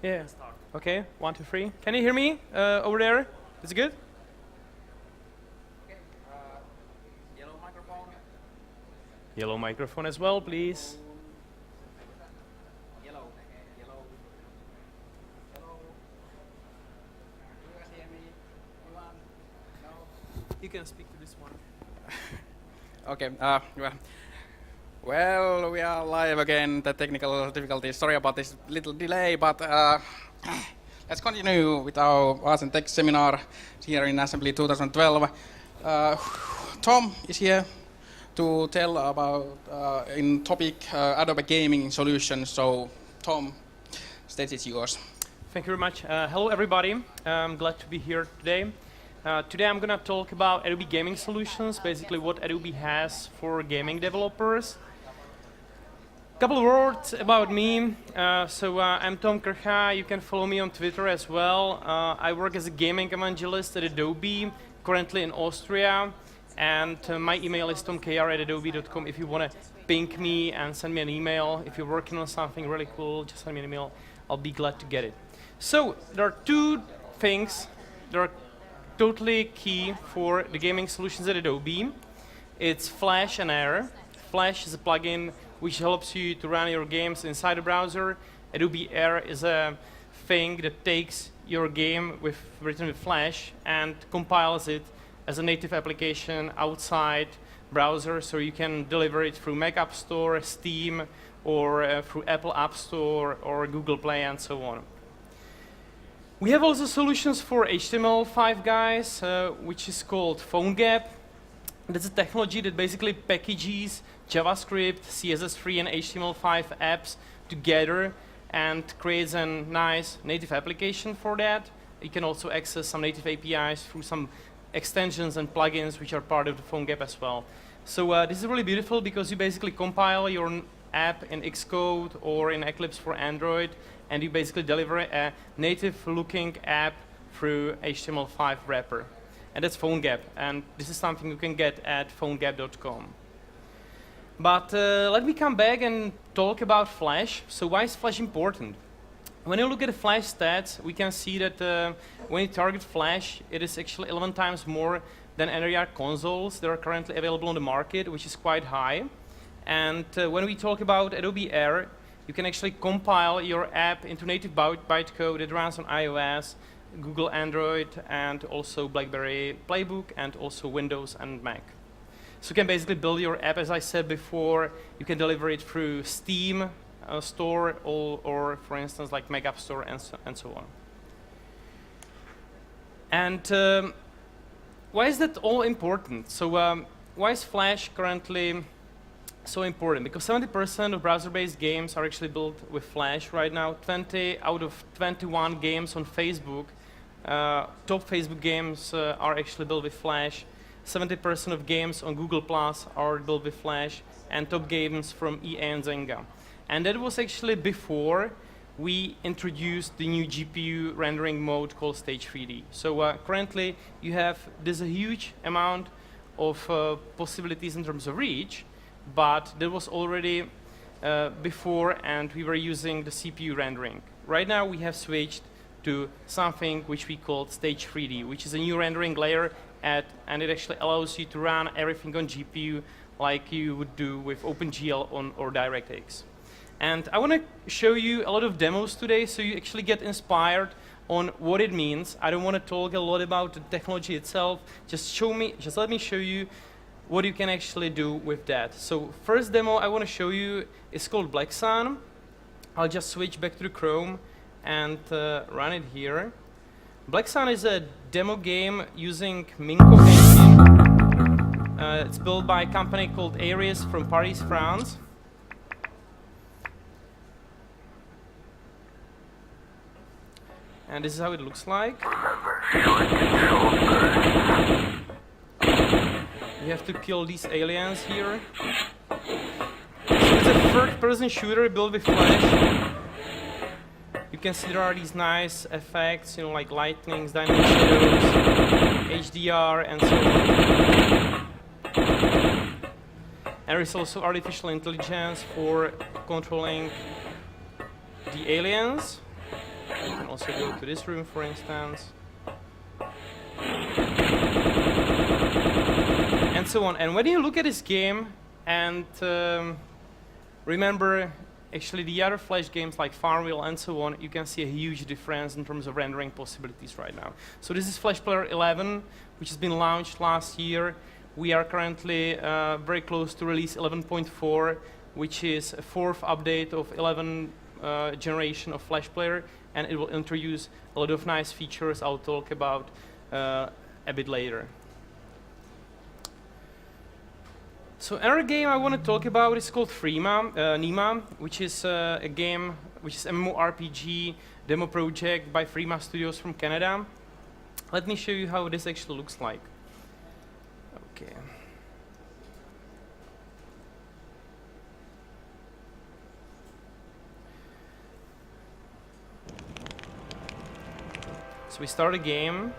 Yeah. Okay, 1, 2, 3. Can you hear me over there? Is it good? Okay. Yellow microphone. Yellow microphone as well, please. Yellow. Yellow. Yellow. Do you guys hear me? Anyone? No? You can speak to this one. Okay. Well, we are live again. The technical difficulties. Sorry about this little delay, but let's continue with our Arts and Tech seminar here in Assembly 2012. Tom is here to tell about in topic Adobe gaming solutions. So, Tom, stage is yours. Thank you very much. Hello, everybody. I'm glad to be here today. Today I'm going to talk about Adobe gaming solutions, basically what Adobe has for gaming developers. Couple of words about me. I'm Tom Krcha. You can follow me on Twitter as well. I work as a gaming evangelist at Adobe, currently in Austria. And my email is tomkr@adobe.com if you want to ping me and send me an email. If you're working on something really cool, just send me an email. I'll be glad to get it. So there are two things that are totally key for the gaming solutions at Adobe. It's Flash and Air. Flash is a plugin which helps you to run your games inside the browser. Adobe Air is a thing that takes your game written with Flash and compiles it as a native application outside browser, so you can deliver it through Mac App Store, Steam, or through Apple App Store or Google Play and so on. We have also solutions for HTML5 guys, which is called PhoneGap. That's a technology that basically packages JavaScript, CSS3, and HTML5 apps together and creates a nice native application for that. You can also access some native APIs through some extensions and plugins which are part of the PhoneGap as well. So this is really beautiful because you basically compile your app in Xcode or in Eclipse for Android, and you basically deliver a native-looking app through HTML5 wrapper. And that's PhoneGap, and this is something you can get at phonegap.com. But let me come back and talk about Flash. So why is Flash important? When you look at the Flash stats, we can see that when you target Flash, it is actually 11 times more than any other consoles that are currently available on the market, which is quite high. And when we talk about Adobe Air, you can actually compile your app into native bytecode that runs on iOS, Google Android, and also BlackBerry Playbook, and also Windows and Mac. So you can basically build your app, as I said before. You can deliver it through Steam store or for instance, like Mac App Store and so on. And why is that all important? So why is Flash currently so important? Because 70% of browser-based games are actually built with Flash right now. 20 out of 21 games on Facebook, top Facebook games are actually built with Flash. 70% of games on Google Plus are built with Flash, and top games from EA and Zynga. And that was actually before we introduced the new GPU rendering mode called Stage 3D. So currently you have this a huge amount of possibilities in terms of reach, but that was already before, and we were using the CPU rendering. Right now we have switched to something which we call Stage 3D, which is a new rendering layer, and it actually allows you to run everything on GPU like you would do with OpenGL or DirectX. And I want to show you a lot of demos today, so you actually get inspired on what it means. I don't want to talk a lot about the technology itself. Just let me show you what you can actually do with that. So first demo I want to show you is called Black Sun. I'll just switch back to the Chrome and run it here. Black Sun is a demo game using Minko engine. It's built by a company called Aries from Paris, France. And this is how it looks like. You have to kill these aliens here. So it's a third-person shooter built with Flash. You can see there are these nice effects, like lightnings, dynamic shadows, HDR, and so on. And there is also artificial intelligence for controlling the aliens. You can also go to this room, for instance. And so on. And when you look at this game and remember actually the other Flash games like Farmville and so on, you can see a huge difference in terms of rendering possibilities right now. So this is Flash Player 11, which has been launched last year. We are currently very close to release 11.4, which is a fourth update of 11 generation of Flash Player, and it will introduce a lot of nice features I'll talk about a bit later. So another game I want to talk about is called Nima, which is a game, which is MMORPG demo project by Freema Studios from Canada. Let me show you how this actually looks like. Okay. So we start a game.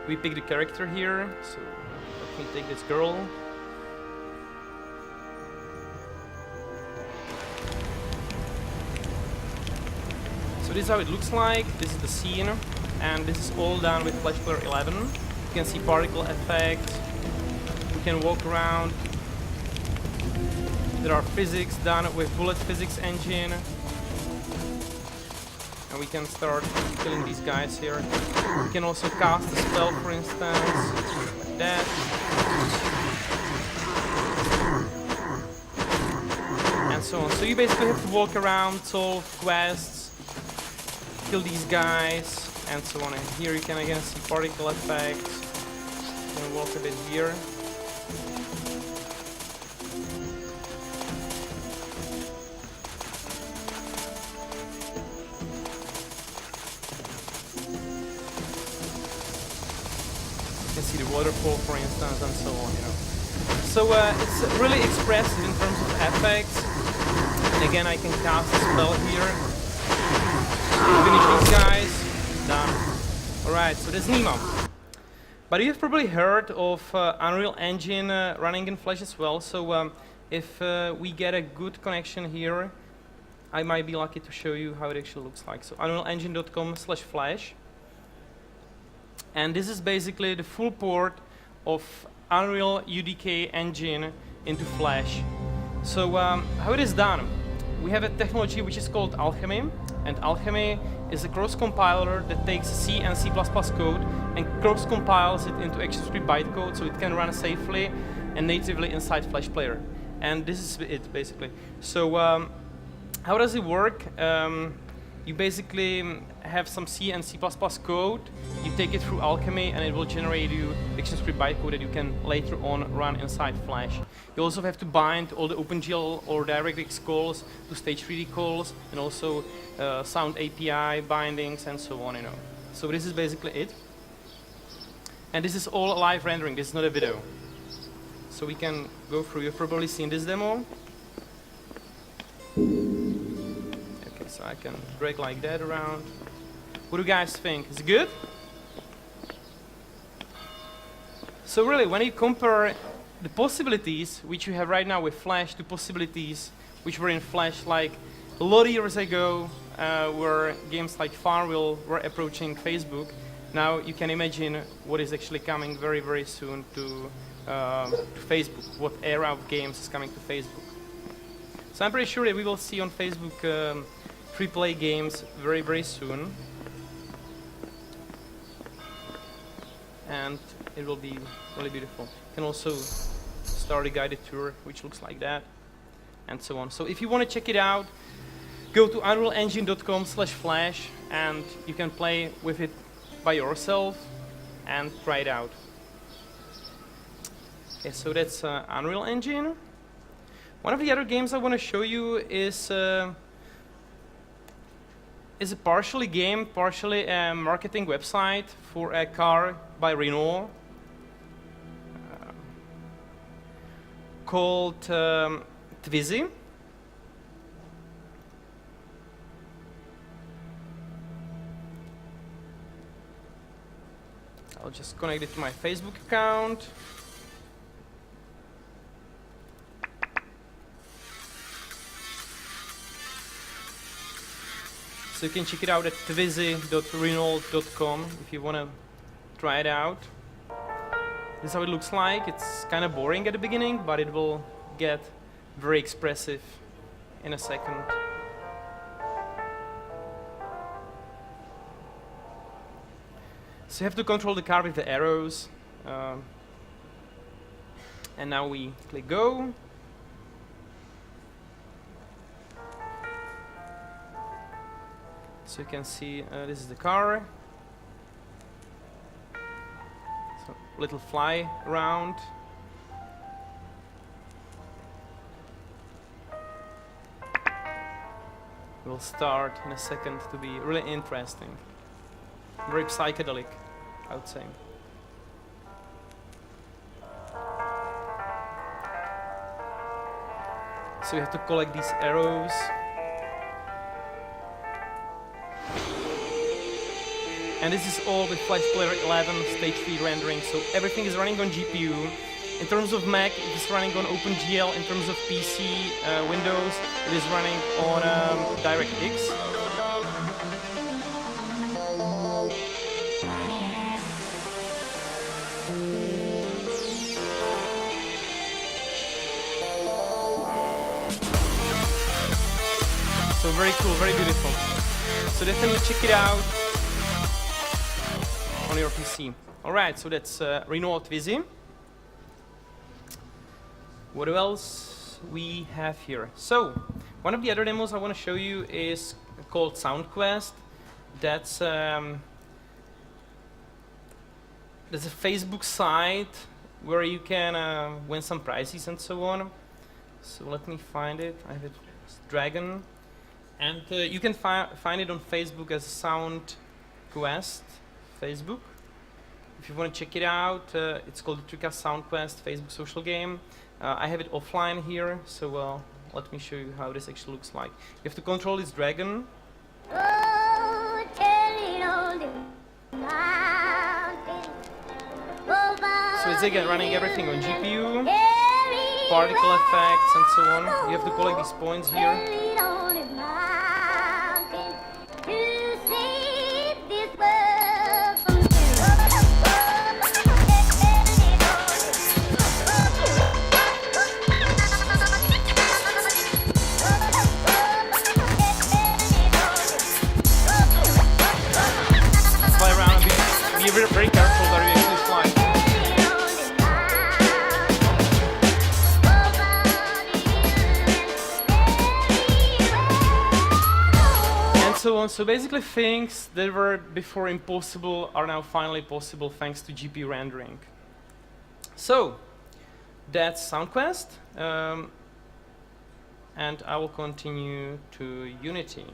We pick the character here. So let me take this girl. So this is how it looks like. This is the scene, and this is all done with Flash Player 11. You can see particle effects. We can walk around. There are physics done with bullet physics engine. And we can start killing these guys here. We can also cast a spell, for instance, like that. And so on. So you basically have to walk around, solve quests, kill these guys, and so on. And here you can again see particle effects. You can walk a bit here. You can see the waterfall, for instance, and so on, you know. So it's really expressive in terms of effects. And again, I can cast a spell here. Finish these guys. Done. Alright, so that's Nima. But you've probably heard of Unreal Engine running in Flash as well. So if we get a good connection here, I might be lucky to show you how it actually looks like. So unrealengine.com/flash. And this is basically the full port of Unreal UDK engine into Flash. So how it is done? We have a technology which is called Alchemy, and Alchemy is a cross-compiler that takes C and C++ code and cross-compiles it into ActionScript bytecode so it can run safely and natively inside Flash Player. And this is it, basically. So how does it work? You basically have some C and C++ code, you take it through Alchemy, and it will generate you ActionScript bytecode that you can later on run inside Flash. You also have to bind all the OpenGL or DirectX calls to Stage 3D calls, and also Sound API bindings, and so on, you know. So this is basically it. And this is all live rendering, this is not a video. So we can go through, you've probably seen this demo. So I can drag like that around. What do you guys think? Is it good? So really, when you compare the possibilities which you have right now with Flash to possibilities which were in Flash like a lot of years ago, where games like Farmville were approaching Facebook, now you can imagine what is actually coming very, very soon to Facebook. What era of games is coming to Facebook? So I'm pretty sure that we will see on Facebook free-play games very, very soon. And it will be really beautiful. You can also start a guided tour, which looks like that, and so on. So if you want to check it out, go to unrealengine.com/flash, and you can play with it by yourself and try it out. Okay, so that's Unreal Engine. One of the other games I want to show you is a partially game, partially a marketing website for a car by Renault called Twizy. I'll just connect it to my Facebook account. So you can check it out at twizy.renault.com if you want to try it out. This is how it looks like. It's kind of boring at the beginning, but it will get very expressive in a second. So you have to control the car with the arrows. And now we click go. So you can see this is the car. So little fly around. Will start in a second to be really interesting. Very psychedelic, I would say. So you have to collect these arrows. And this is all with Flash Player 11 stage 3 rendering, so everything is running on GPU. In terms of Mac, it is running on OpenGL. In terms of PC, Windows, it is running on DirectX. So very cool, very beautiful. So definitely check it out on your PC. Alright, so that's Renault Twizy. What else we have here? So, one of the other demos I want to show you is called SoundQuest. That's a Facebook site where you can win some prizes and so on. So let me find it. I have it, it's Dragon. And you can find it on Facebook as SoundQuest Facebook. If you want to check it out, it's called the Krcha SoundQuest Facebook social game. I have it offline here, so let me show you how this actually looks like. You have to control this dragon. So it's again running everything on GPU, particle effects and so on. You have to collect these points here. Very careful that you actually fly. And so on. So basically things that were before impossible are now finally possible thanks to GPU rendering. So that's SoundQuest. And I will continue to Unity.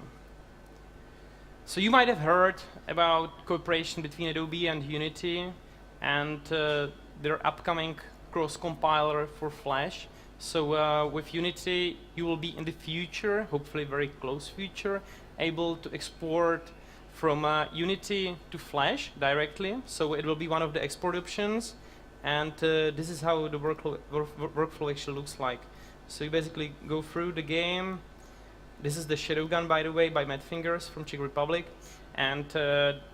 So you might have heard about cooperation between Adobe and Unity and their upcoming cross-compiler for Flash. So with Unity, you will be in the future, hopefully very close future, able to export from Unity to Flash directly. So it will be one of the export options. And this is how the workflow actually looks like. So you basically go through the game. This is the Shadowgun, by the way, by Mad Fingers from Czech Republic. And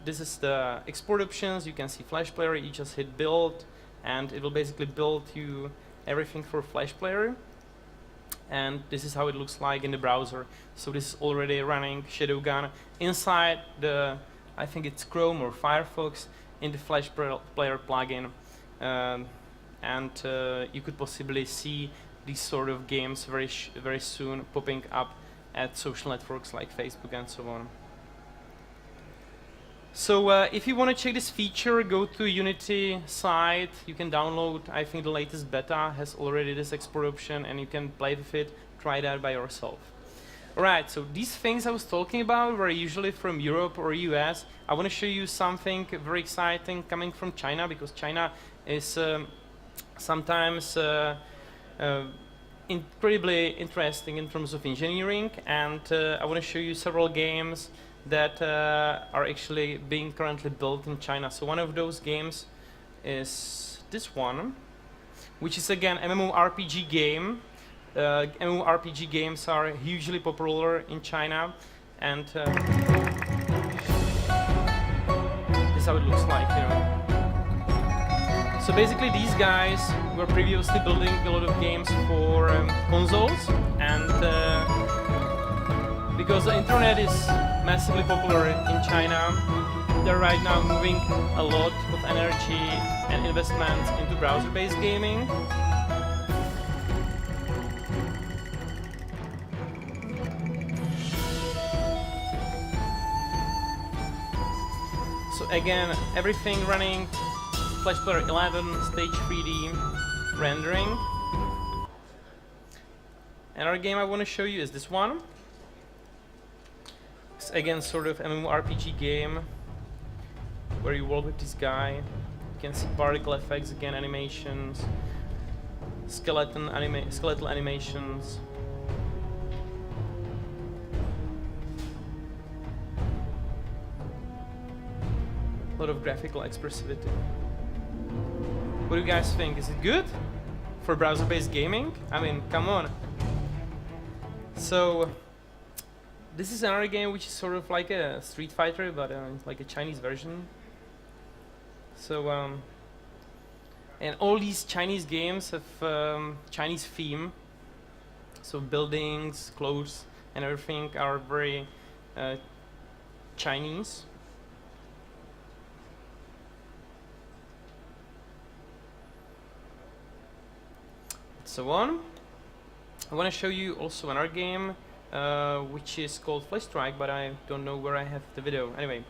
this is the export options. You can see Flash Player. You just hit build, and it will basically build you everything for Flash Player. And this is how it looks like in the browser. So this is already running Shadowgun inside the, I think it's Chrome or Firefox, in the Flash Player plugin. And you could possibly see these sort of games very soon popping up at social networks like Facebook and so on. So if you want to check this feature, go to Unity site. You can download, I think the latest beta has already this export option, and you can play with it, try it out by yourself. Alright, so these things I was talking about were usually from Europe or US. I want to show you something very exciting coming from China, because China is sometimes incredibly interesting in terms of engineering, and I want to show you several games that are actually being currently built in China. So one of those games is this one, which is again MMORPG game. MMORPG games are hugely popular in China, and this is how it looks like, you know. So basically these guys were previously building a lot of games for consoles, and because the internet is massively popular in China, they're right now moving a lot of energy and investment into browser-based gaming. So again, everything running Flash Player 11 stage 3D rendering. Another game I want to show you is this one. It's again sort of MMORPG game where you work with this guy. You can see particle effects, again animations, skeletal animations. A lot of graphical expressivity. What do you guys think? Is it good for browser-based gaming? I mean, come on. So this is another game which is sort of like a Street Fighter, but like a Chinese version. So and all these Chinese games have Chinese theme. So buildings, clothes, and everything are very Chinese. So on. I want to show you also another game which is called Flash Strike, but I don't know where I have the video. Anyway,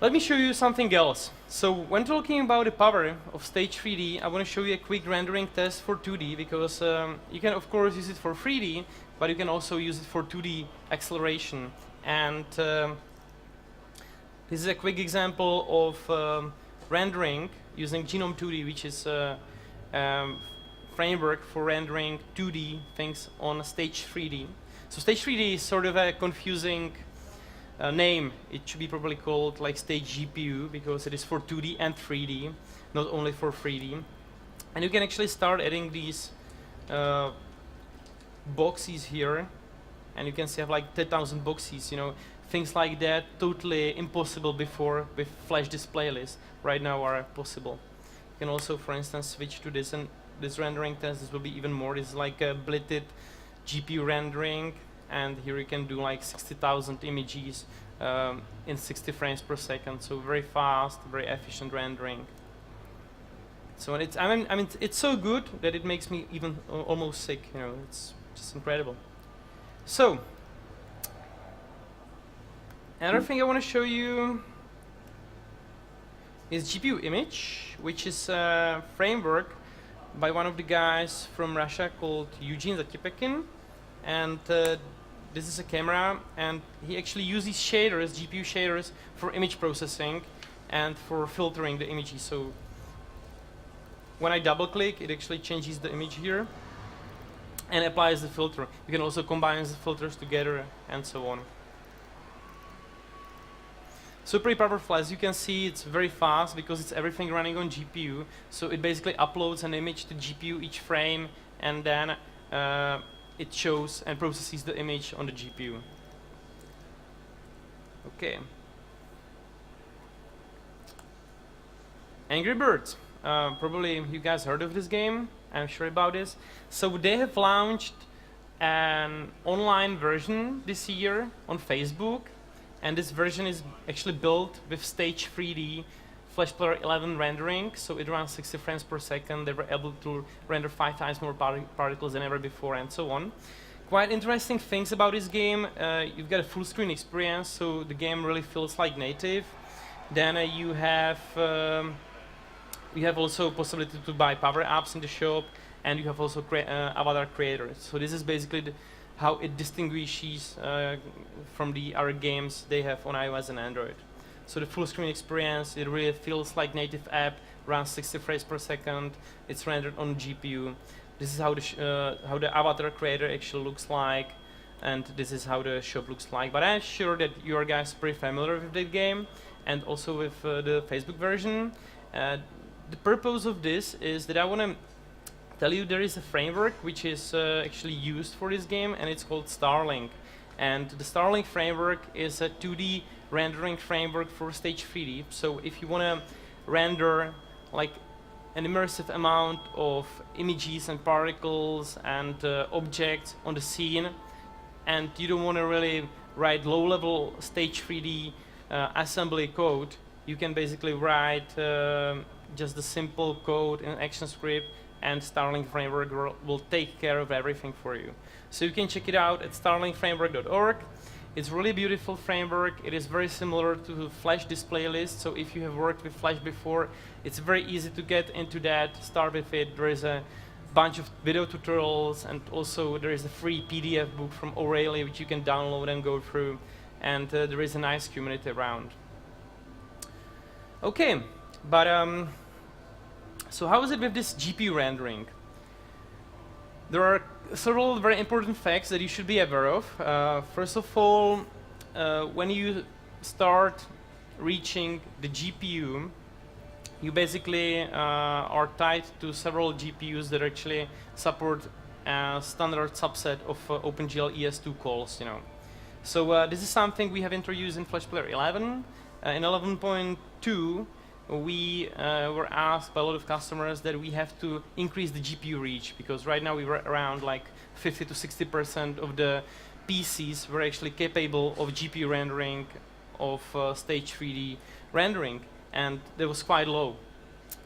let me show you something else. So when talking about the power of Stage 3D, I want to show you a quick rendering test for 2D, because you can of course use it for 3D, but you can also use it for 2D acceleration. And this is a quick example of rendering using Genome 2D, which is framework for rendering 2D things on Stage 3D. So Stage 3D is sort of a confusing name. It should be probably called like Stage GPU, because it is for 2D and 3D, not only for 3D. And you can actually start adding these boxes here, and you can see I have like 10,000 boxes, you know, things like that, totally impossible before with Flash display list, right now are possible. You can also, for instance, switch to this, and this rendering test, this will be even more. This is like a blitted GPU rendering, and here you can do like 60,000 images in 60 frames per second. So very fast, very efficient rendering. So it's I mean it's so good that it makes me even almost sick. You know, it's just incredible. So another thing I want to show you is GPU image, which is a framework by one of the guys from Russia called Eugene Zatipekin, and this is a camera, and he actually uses shaders, GPU shaders, for image processing and for filtering the images. So when I double click, it actually changes the image here and applies the filter. You can also combine the filters together and so on. So pretty powerful. As you can see, it's very fast because it's everything running on GPU. So it basically uploads an image to GPU each frame, and then it shows and processes the image on the GPU. Okay. Angry Birds. Probably you guys heard of this game. I'm sure about this. So they have launched an online version this year on Facebook. And this version is actually built with Stage 3D Flash Player 11 rendering, so it runs 60 frames per second. They were able to render 5 times more particles than ever before, and so on. Quite interesting things about this game. You've got a full screen experience, so the game really feels like native. Then you have also possibility to buy power-ups in the shop, and you have also avatar creators. So this is basically how it distinguishes from the other games they have on iOS and Android. So the full screen experience, it really feels like native app, runs 60 frames per second, it's rendered on GPU. This is how the avatar creator actually looks like, and this is how the shop looks like. But I'm sure that you are guys pretty familiar with the game, and also with the Facebook version. The purpose of this is that I want to tell you there is a framework which is actually used for this game, and it's called Starlink. And the Starling framework is a 2D rendering framework for stage 3D. So if you want to render like an immersive amount of images and particles and objects on the scene, and you don't want to really write low-level stage 3D assembly code, you can basically write just the simple code in ActionScript, and Starling framework will take care of everything for you. So you can check it out at starlingframework.org. It's a really beautiful framework. It is very similar to Flash display list. So if you have worked with Flash before, it's very easy to get into that, start with it. There is a bunch of video tutorials, and also there is a free PDF book from O'Reilly which you can download and go through. And there is a nice community around. Okay, but so how is it with this GPU rendering? There are several very important facts that you should be aware of. First of all, when you start reaching the GPU, you basically are tied to several GPUs that actually support a standard subset of OpenGL ES2 calls. You know, so this is something we have introduced in Flash Player 11. In 11.2, we were asked by a lot of customers that we have to increase the GPU reach, because right now we were around like 50 to 60% of the PCs were actually capable of GPU rendering of stage 3D rendering, and that was quite low.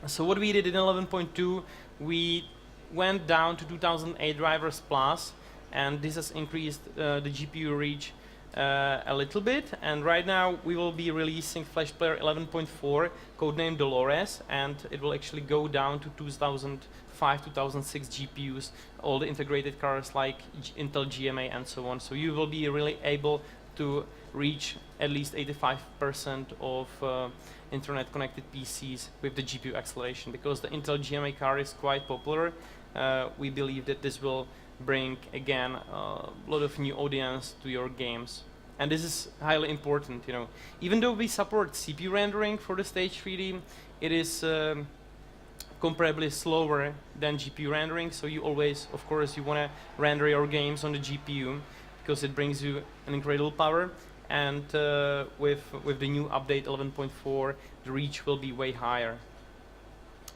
So what we did in 11.2, we went down to 2008 drivers plus, and this has increased the GPU reach a little bit, and right now we will be releasing Flash Player 11.4, codenamed Dolores, and it will actually go down to 2005, 2006 GPUs, all the integrated cards like Intel GMA and so on. So you will be really able to reach at least 85% of internet connected PCs with the GPU acceleration, because the Intel GMA card is quite popular. We believe that this will bring again a lot of new audience to your games, and this is highly important. You know, even though we support CPU rendering for the stage 3D, it is comparably slower than GPU rendering. So you always, of course, you want to render your games on the GPU because it brings you an incredible power. And with the new update 11.4, the reach will be way higher.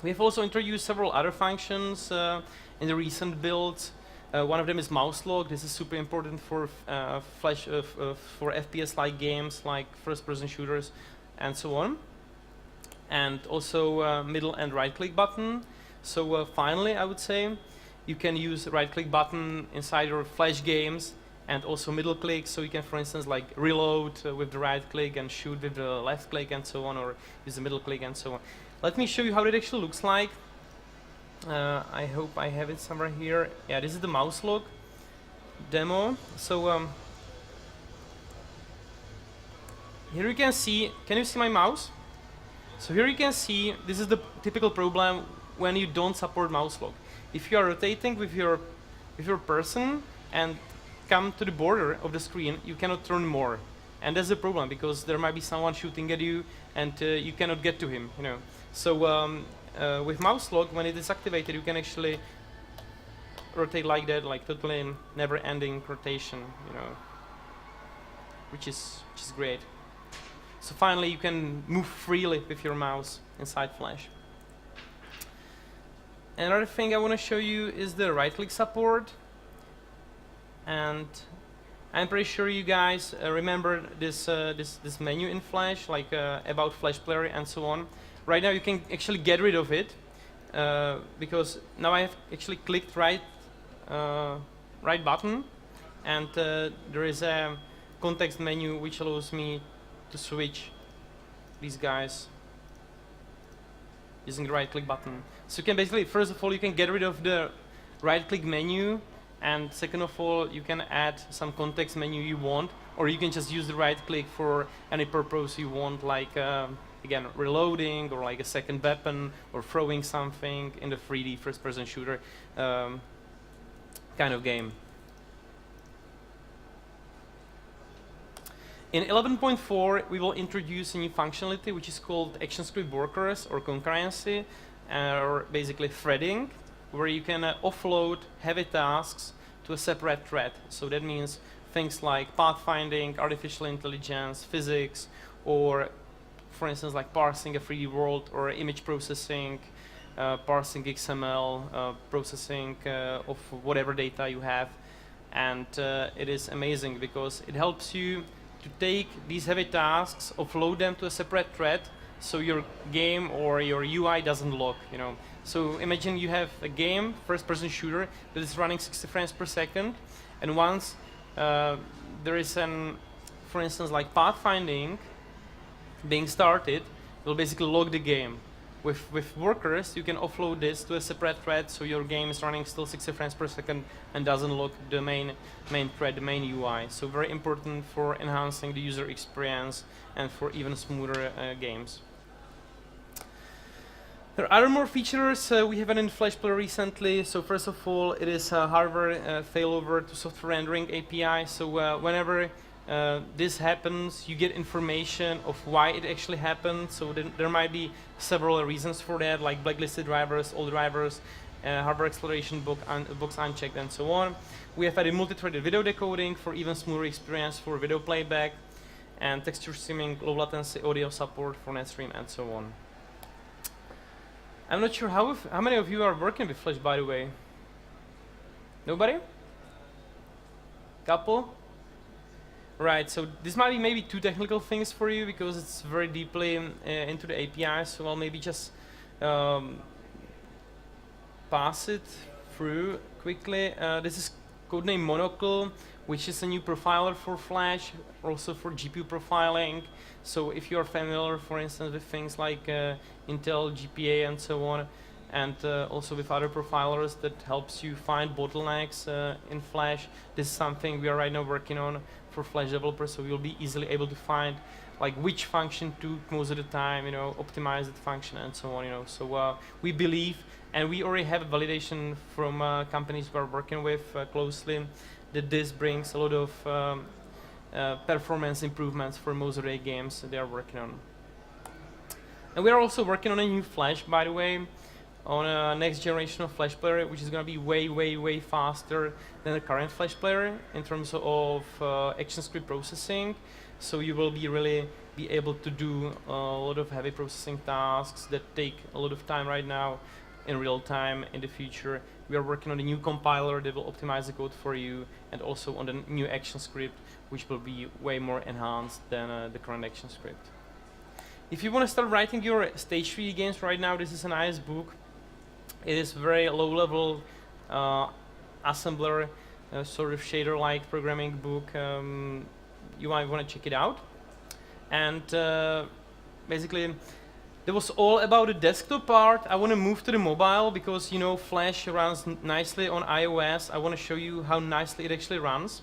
We have also introduced several other functions in the recent builds. One of them is mouse lock. This is super important for Flash for FPS-like games, like first-person shooters, and so on. And also middle and right-click button. So finally, I would say you can use the right-click button inside your Flash games, and also middle click. So you can, for instance, like reload with the right-click and shoot with the left-click and so on, or use the middle click and so on. Let me show you how it actually looks like. I hope I have it somewhere here. Yeah, this is the mouse lock demo. So here you can see, can you see my mouse? So here you can see, this is the typical problem when you don't support mouse lock. If you are rotating with your person and come to the border of the screen, you cannot turn more. And that's the problem, because there might be someone shooting at you and you cannot get to him, you know. So with mouse lock, when it is activated, you can actually rotate like that, like totally never-ending rotation, you know, which is great. So finally, you can move freely with your mouse inside Flash. Another thing I want to show you is the right-click support, and I'm pretty sure you guys remember this this menu in Flash, like about Flash Player and so on. Right now you can actually get rid of it because now I have actually clicked right button, and there is a context menu which allows me to switch these guys using the right click button. So you can basically, first of all, you can get rid of the right click menu, and second of all, you can add some context menu you want, or you can just use the right click for any purpose you want, like again, reloading, or like a second weapon, or throwing something in the 3D first-person shooter kind of game. In 11.4, we will introduce a new functionality which is called ActionScript workers, or concurrency, or basically threading, where you can offload heavy tasks to a separate thread. So that means things like pathfinding, artificial intelligence, physics, or for instance like parsing a 3D world or image processing, parsing XML, processing of whatever data you have. And it is amazing because it helps you to take these heavy tasks, offload them to a separate thread, so your game or your UI doesn't lock, you know. So imagine you have a game, first-person shooter, that is running 60 frames per second, and once there is an, for instance, like pathfinding being started, it will basically log the game. With workers, you can offload this to a separate thread, so your game is running still 60 frames per second and doesn't lock the main thread, the main UI. So very important for enhancing the user experience and for even smoother games. There are other more features we have in Flash Player recently. So first of all, it is a hardware failover to software rendering API. So whenever this happens, you get information of why it actually happened. So there might be several reasons for that, like blacklisted drivers, old drivers, hardware acceleration box unchecked, and so on. We have added multi-threaded video decoding for even smoother experience for video playback, and texture streaming, low latency audio support for NetStream, and so on. I'm not sure how many of you are working with Flash, by the way. Nobody? Couple? Right, so this might be maybe too technical things for you because it's very deeply into the API, so I'll maybe just pass it through quickly. This is codename Monocle, which is a new profiler for Flash, also for GPU profiling. So if you are familiar, for instance, with things like Intel, GPA, and so on, and also with other profilers that helps you find bottlenecks in Flash, this is something we are right now working on for Flash developers, so you'll be easily able to find like which function took most of the time, you know, optimize that function, and so on, you know. So we believe, and we already have a validation from companies we are working with closely, that this brings a lot of performance improvements for most of the games they are working on. And we are also working on a new Flash, by the way, on a next generation of Flash player, which is going to be way faster than the current Flash player in terms of ActionScript processing. So you will really be able to do a lot of heavy processing tasks that take a lot of time right now in real time. In the future, we are working on a new compiler that will optimize the code for you, and also on the new ActionScript, which will be way more enhanced than the current ActionScript. If you want to start writing your stage 3 games right now, this is a nice book. It is very low-level assembler, sort of shader-like programming book. You might want to check it out. And basically, that was all about the desktop part. I want to move to the mobile because, you know, Flash runs nicely on iOS. I want to show you how nicely it actually runs,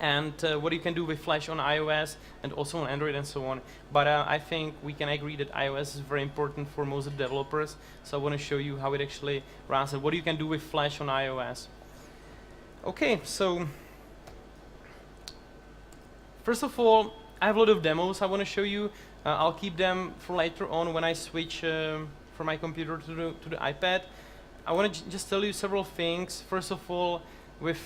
and what you can do with Flash on iOS and also on Android and so on. But I think we can agree that iOS is very important for most of the developers, so I want to show you how it actually runs and what you can do with Flash on iOS. Okay, so first of all, I have a lot of demos I want to show you. I'll keep them for later on when I switch from my computer to the iPad. I want to just tell you several things. First of all, with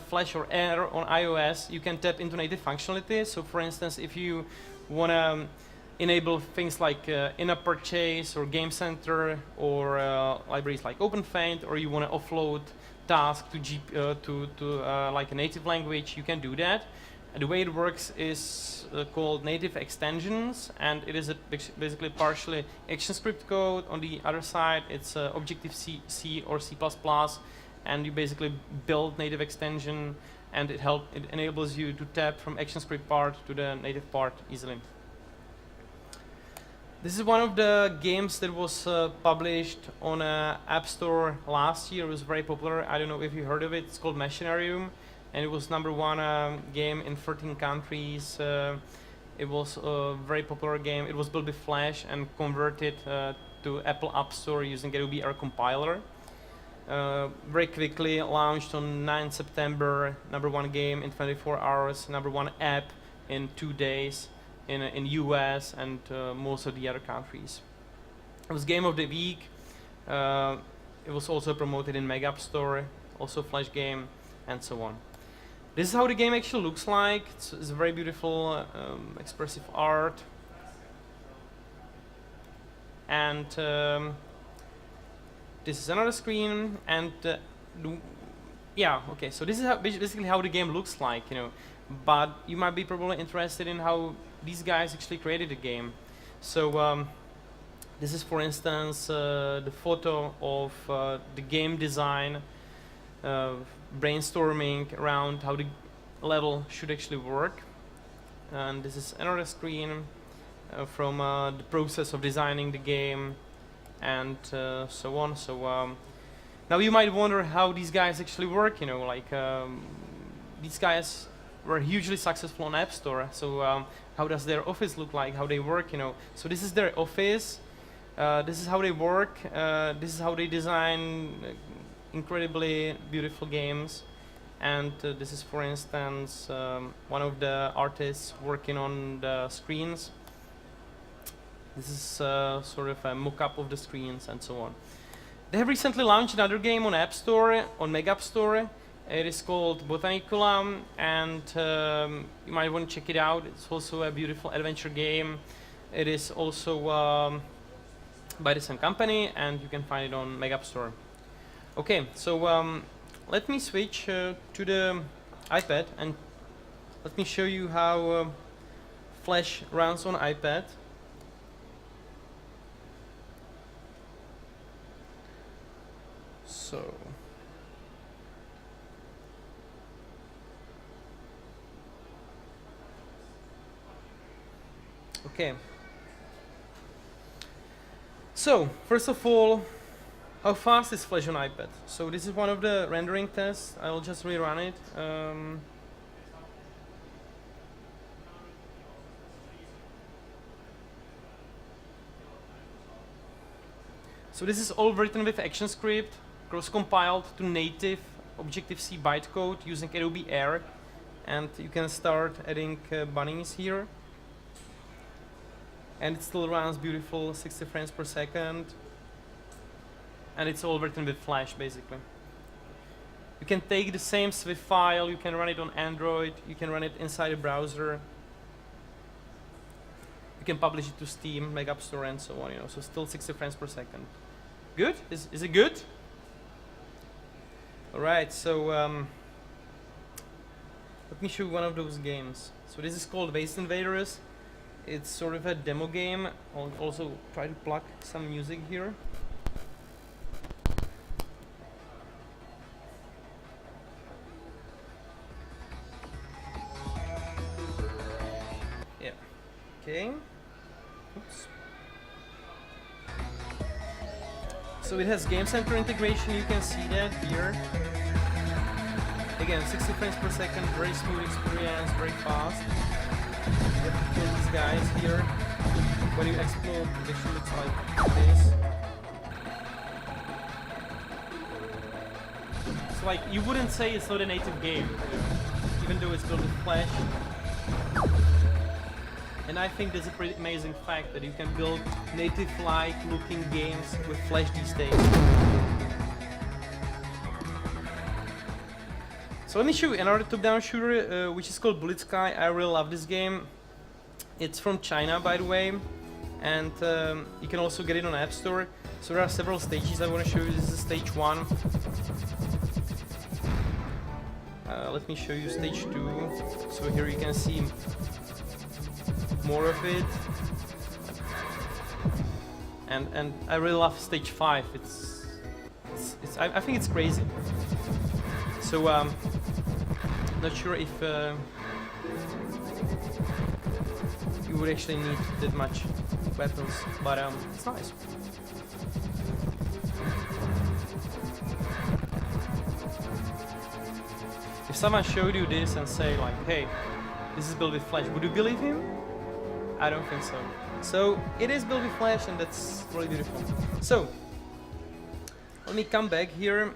Flash or Air on iOS, you can tap into native functionality. So for instance, if you want to enable things like in-app purchase or Game Center or libraries like OpenFaint, or you want to offload tasks to like a native language, you can do that. And the way it works is called native extensions, and it is basically partially ActionScript code. On the other side, it's Objective-C or C++, and you basically build native extension, and it enables you to tap from ActionScript part to the native part easily. This is one of the games that was published on App Store last year. It was very popular. I don't know if you heard of it. It's called Machinarium, and it was #1 game in 13 countries. It was a very popular game. It was built with Flash and converted to Apple App Store using Adobe Air compiler. Very quickly launched on 9 September, #1 game in 24 hours, #1 app in 2 days in US and most of the other countries. It was Game of the Week. It was also promoted in Mega App Store, also Flash game, and so on. This is how the game actually looks like. It's a very beautiful, expressive art. And this is another screen, and yeah, okay, so this is basically how the game looks like, you know. But you might be probably interested in how these guys actually created the game. So this is, for instance, the photo of the game design, brainstorming around how the level should actually work. And this is another screen from the process of designing the game, and so on. So now you might wonder how these guys actually work, you know, like these guys were hugely successful on App Store. So how does their office look like, how they work, you know. So this is their office, this is how they work, this is how they design incredibly beautiful games. And this is, for instance, one of the artists working on the screens. This is sort of a mock-up of the screens and so on. They have recently launched another game on App Store, on Mega App Store. It is called Botanicula, and you might want to check it out. It's also a beautiful adventure game. It is also by the same company, and you can find it on Mega App Store. Okay, so let me switch to the iPad, and let me show you how Flash runs on iPad. So okay. So first of all, how fast is Flash on iPad? So this is one of the rendering tests. I'll just rerun it. So this is all written with ActionScript, cross-compiled to native Objective-C bytecode using Adobe Air, and you can start adding bunnies here. And it still runs beautiful 60 frames per second, and it's all written with Flash basically. You can take the same Swift file, you can run it on Android, you can run it inside a browser, you can publish it to Steam, Mega App Store, and so on, you know, so still 60 frames per second. Good? Is it good? Alright, so let me show you one of those games. So this is called Waste Invaders. It's sort of a demo game. I'll also try to plug some music here. Yeah. Okay. Oops. So it has Game Center integration, you can see that here. Again, 60 frames per second, very smooth experience, very fast. You have to kill these guys here. When you explode, it actually looks like this. So like, you wouldn't say it's not a native game, even though it's built with Flash. And I think that's a pretty amazing fact that you can build native-like looking games with Flash these days. So let me show you another top-down shooter, which is called Bullet Sky. I really love this game. It's from China, by the way, and you can also get it on App Store. So there are several stages I want to show you. This is stage 1. Let me show you stage 2. So here you can see more of it, and I really love stage 5. I think it's crazy. So not sure if you would actually need that much weapons, but it's nice. If someone showed you this and say like, hey, this is built with Flash, would you believe him? I don't think so. So it is built with Flash, and that's really beautiful. So let me come back here.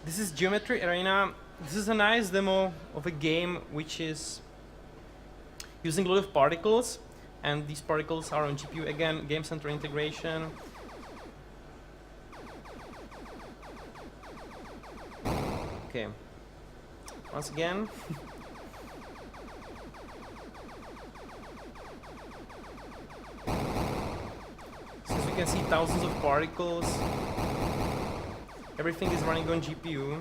This is Geometry Arena. This is a nice demo of a game which is using a lot of particles, and these particles are on GPU. Again, Game Center integration. Okay. Once again. So as you can see, thousands of particles. Everything is running on GPU.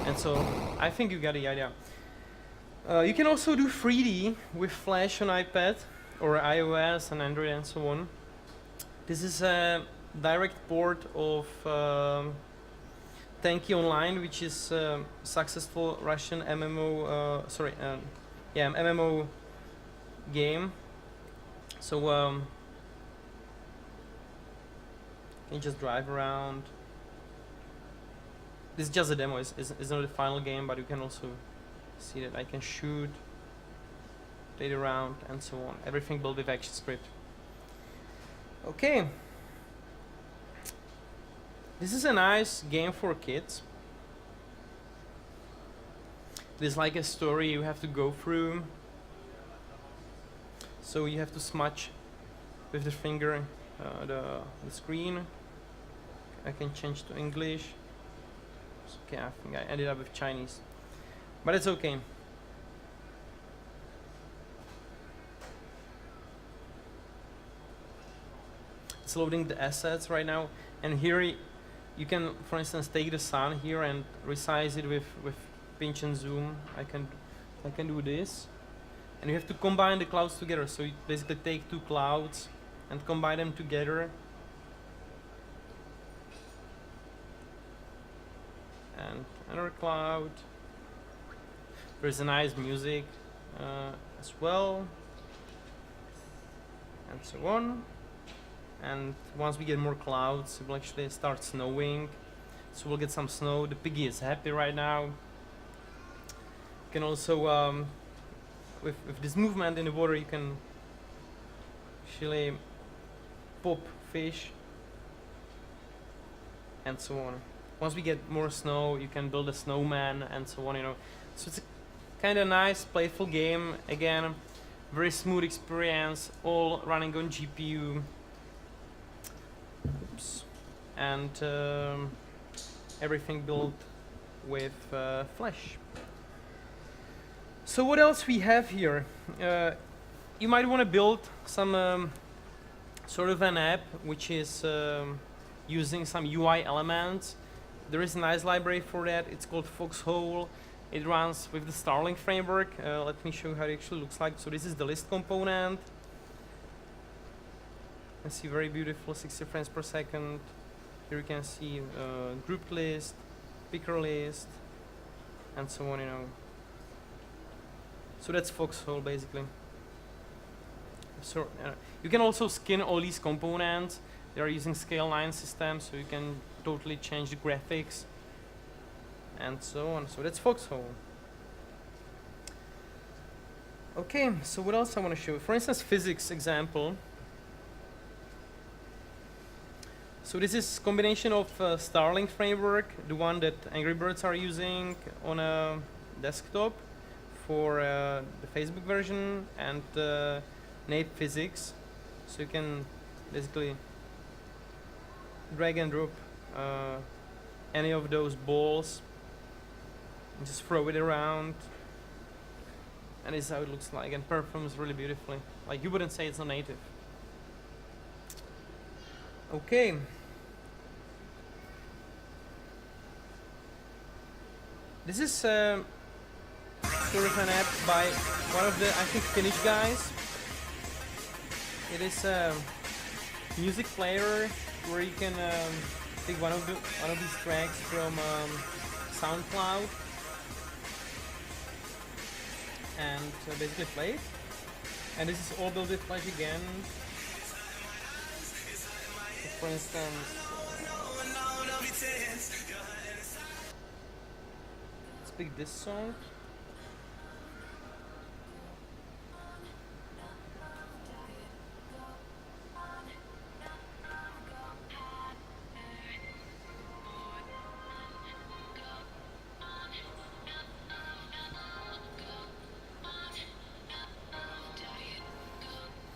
And so I think you got the idea. You can also do 3D with Flash on iPad or iOS and Android and so on. This is a direct port of Tanky Online, which is a successful Russian MMO, MMO game. So you can just drive around. This is just a demo, it's not the final game, but you can also see that I can shoot, play around, and so on. Everything built with ActionScript. Okay. This is a nice game for kids. There's like a story you have to go through. So you have to smudge with the finger the screen. I can change to English. Okay, I think I ended up with Chinese, but it's okay. It's loading the assets right now, and here you can, for instance, take the sun here and resize it with pinch and zoom. I can do this, and you have to combine the clouds together. So you basically take two clouds and combine them together. And another cloud. There's a nice music as well, and so on. And once we get more clouds, it will actually start snowing. So we'll get some snow. The piggy is happy right now. You can also, with this movement in the water, you can actually pop fish and so on. Once we get more snow, you can build a snowman and so on, you know. So it's a kind of nice, playful game. Again, very smooth experience, all running on GPU. Oops. And everything built with Flash. So what else we have here? You might want to build some sort of an app which is using some UI elements. There is a nice library for that. It's called Foxhole. It runs with the Starling framework. Let me show you how it actually looks like. So this is the list component. You can see very beautiful 60 frames per second. Here you can see grouped list, picker list, and so on, you know. So that's Foxhole basically. So you can also skin all these components. They are using Scale 9 system, so you can totally change the graphics and so on. So that's Foxhole. Okay, so what else I want to show? For instance, physics example. So this is combination of Starling framework, the one that Angry Birds are using on a desktop for the Facebook version, and Nape Physics. So you can basically drag and drop any of those balls and just throw it around, and this is how it looks like, and performs really beautifully. Like, you wouldn't say it's not native. Okay. This is sort of an app by one of the, I think, Finnish guys. It is a music player where you can take one of these tracks from SoundCloud and basically play it. And this is all built with Flash again. So for instance, let's pick this song.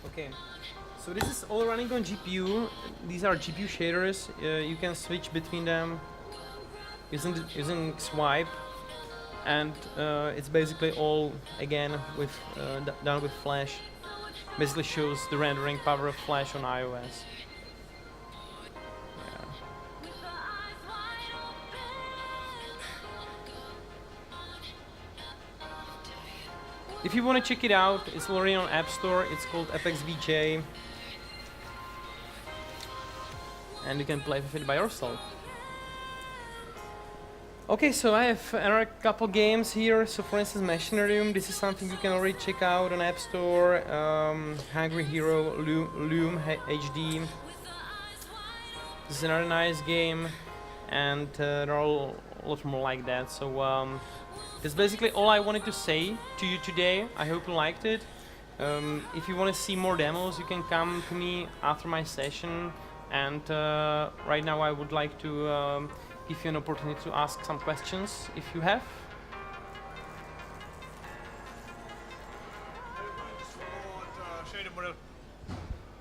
Okay, So this is all running on GPU. These are GPU shaders. You can switch between them using swipe, and it's basically all again with done with Flash. Basically shows the rendering power of Flash on iOS. Yeah. If you want to check it out, it's already on App Store. It's called ApexVJ, and you can play with it by yourself. Okay, so I have another couple games here. So for instance, Machinarium, this is something you can already check out on App Store. Hungry Hero, Loom HD. This is another nice game, and there are a lot more like that. So that's basically all I wanted to say to you today. I hope you liked it. If you want to see more demos, you can come to me after my session. And right now I would like to give you an opportunity to ask some questions if you have.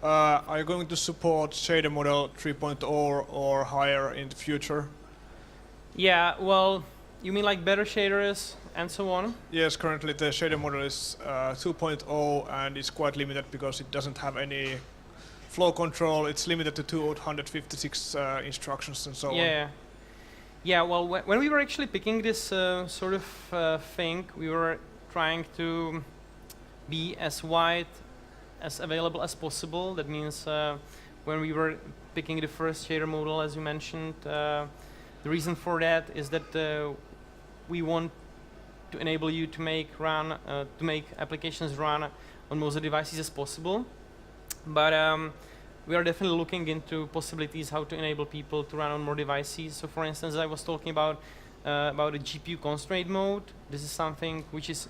Are you going to support shader model 3.0 or higher in the future? Yeah, well, you mean like better shaders and so on? Yes, currently the shader model is 2.0 and it's quite limited because it doesn't have any flow control. It's limited to 256 instructions and so on. Yeah. Yeah, well, when we were actually picking this sort of thing, we were trying to be as wide as available as possible. That means when we were picking the first shader model, as you mentioned, the reason for that is that we want to enable you to make applications run on most devices as possible. But we are definitely looking into possibilities how to enable people to run on more devices. So for instance, I was talking about a GPU constraint mode. This is something which is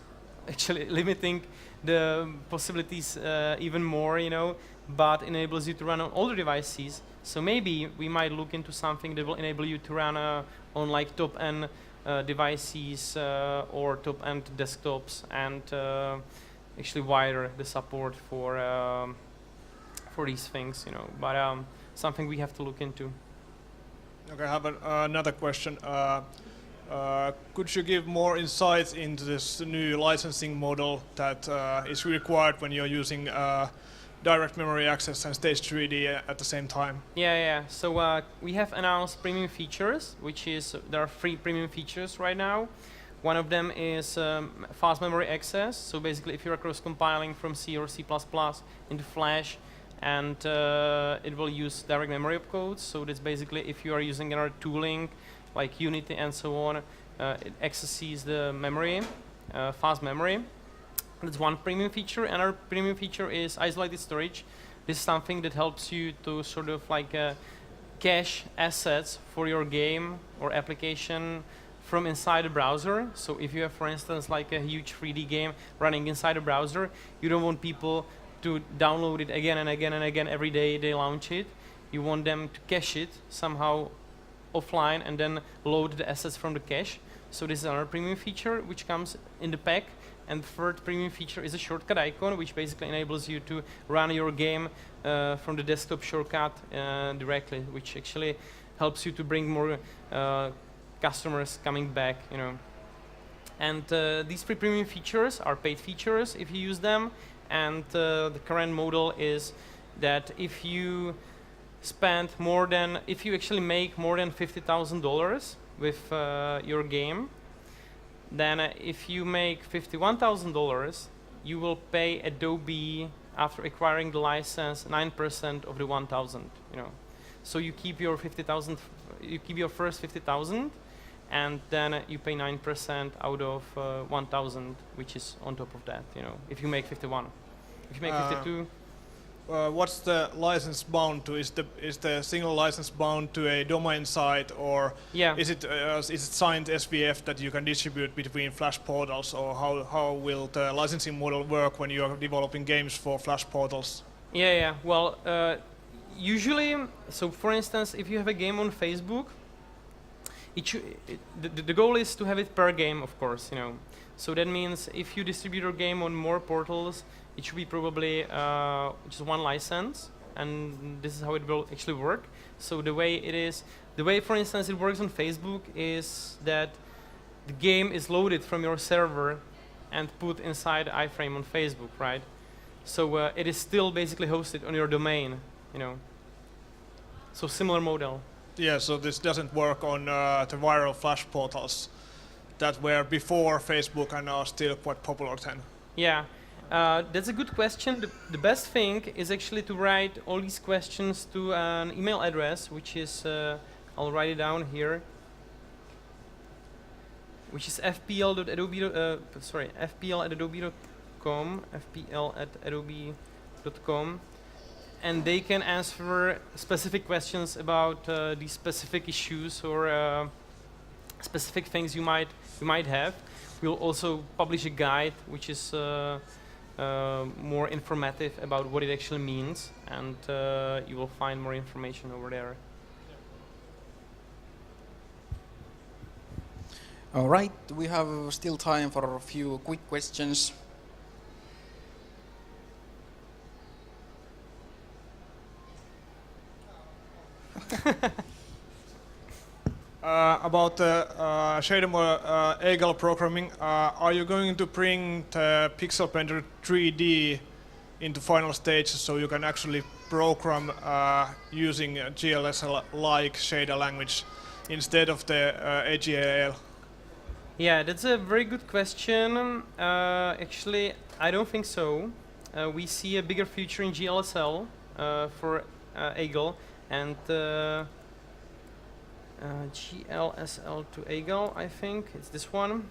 actually limiting the possibilities even more, you know, but enables you to run on older devices. So maybe we might look into something that will enable you to run on like top-end devices or top-end desktops, and actually wider the support for these things, you know, but something we have to look into. Okay, I have another question. Could you give more insights into this new licensing model that is required when you're using direct memory access and stage 3D at the same time? Yeah. So we have announced premium features, which is there are 3 premium features right now. One of them is fast memory access. So basically, if you're cross-compiling from C or C++ into Flash, and it will use direct memory opcodes. So that's basically if you are using another tooling like Unity and so on, it accesses the memory, fast memory. That's one premium feature. Another premium feature is isolated storage. This is something that helps you to sort of like cache assets for your game or application from inside the browser. So if you have, for instance, like a huge 3D game running inside a browser, you don't want people to download it again and again and again every day they launch it. You want them to cache it somehow offline and then load the assets from the cache. So this is another premium feature which comes in the pack. And the third premium feature is a shortcut icon, which basically enables you to run your game from the desktop shortcut directly, which actually helps you to bring more customers coming back, you know. And these 3 premium features are paid features if you use them. And the current model is that if you actually make more than $50,000 with your game, then if you make $51,000, you will pay Adobe, after acquiring the license, 9% of the 1,000. You know, so you keep your 50,000, you keep your first 50,000, and then you pay 9% out of 1,000, which is on top of that. You know, if you make 51. If you make 52. What's the license bound to? Is the single license bound to a domain site, or is it signed SVF that you can distribute between Flash portals, or how will the licensing model work when you are developing games for Flash portals? Yeah. Well, usually, so for instance, if you have a game on Facebook, The goal is to have it per game, of course, you know. So that means if you distribute your game on more portals, it should be probably just one license, and this is how it will actually work. So the way, for instance, it works on Facebook is that the game is loaded from your server and put inside iframe on Facebook, right? So it is still basically hosted on your domain, you know. So similar model. Yeah, so this doesn't work on the viral Flash portals that were before Facebook and are still quite popular then. Yeah, that's a good question. The best thing is actually to write all these questions to an email address, which is, I'll write it down here, which is fpl@adobe.com, fpl@adobe.com, and they can answer specific questions about these specific issues or specific things you might have. We'll also publish a guide which is more informative about what it actually means, and you will find more information over there. All right, we have still time for a few quick questions. About the shader Eagle programming, are you going to bring the Pixel Blender 3D into final stages so you can actually program using GLSL-like shader language instead of the AGL? Yeah, that's a very good question. Actually, I don't think so. We see a bigger future in GLSL for Eagle, and GLSL to Eagle, I think it's this one.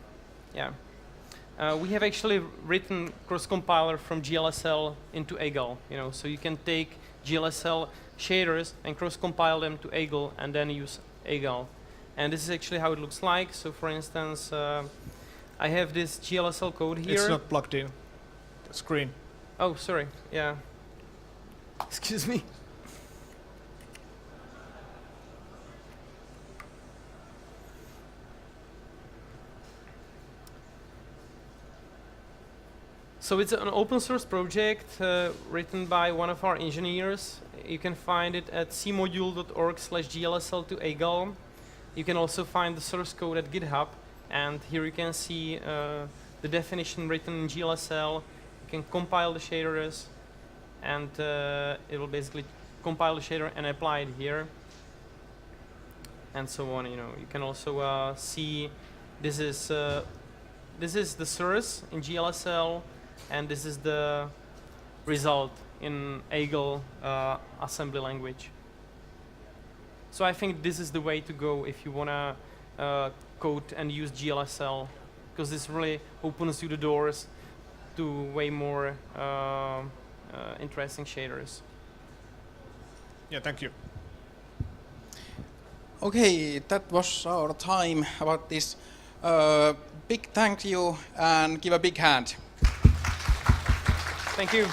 Yeah, we have actually written cross-compiler from GLSL into Eagle. You know, so you can take GLSL shaders and cross-compile them to Eagle and then use Eagle. And this is actually how it looks like. So for instance, I have this GLSL code here. It's not plugged in. The screen. Oh, sorry. Yeah. Excuse me. So it's an open source project written by one of our engineers. You can find it at cmodule.org/glsl to Eagle. You can also find the source code at GitHub, and here you can see the definition written in GLSL. You can compile the shaders, and it will basically compile the shader and apply it here, and so on. You know, you can also see this is the source in GLSL, and this is the result in Eagle assembly language. So I think this is the way to go if you want to code and use GLSL, because this really opens you the doors to way more interesting shaders. Yeah, thank you. Okay, that was our time about this. Big thank you, and give a big hand. Thank you.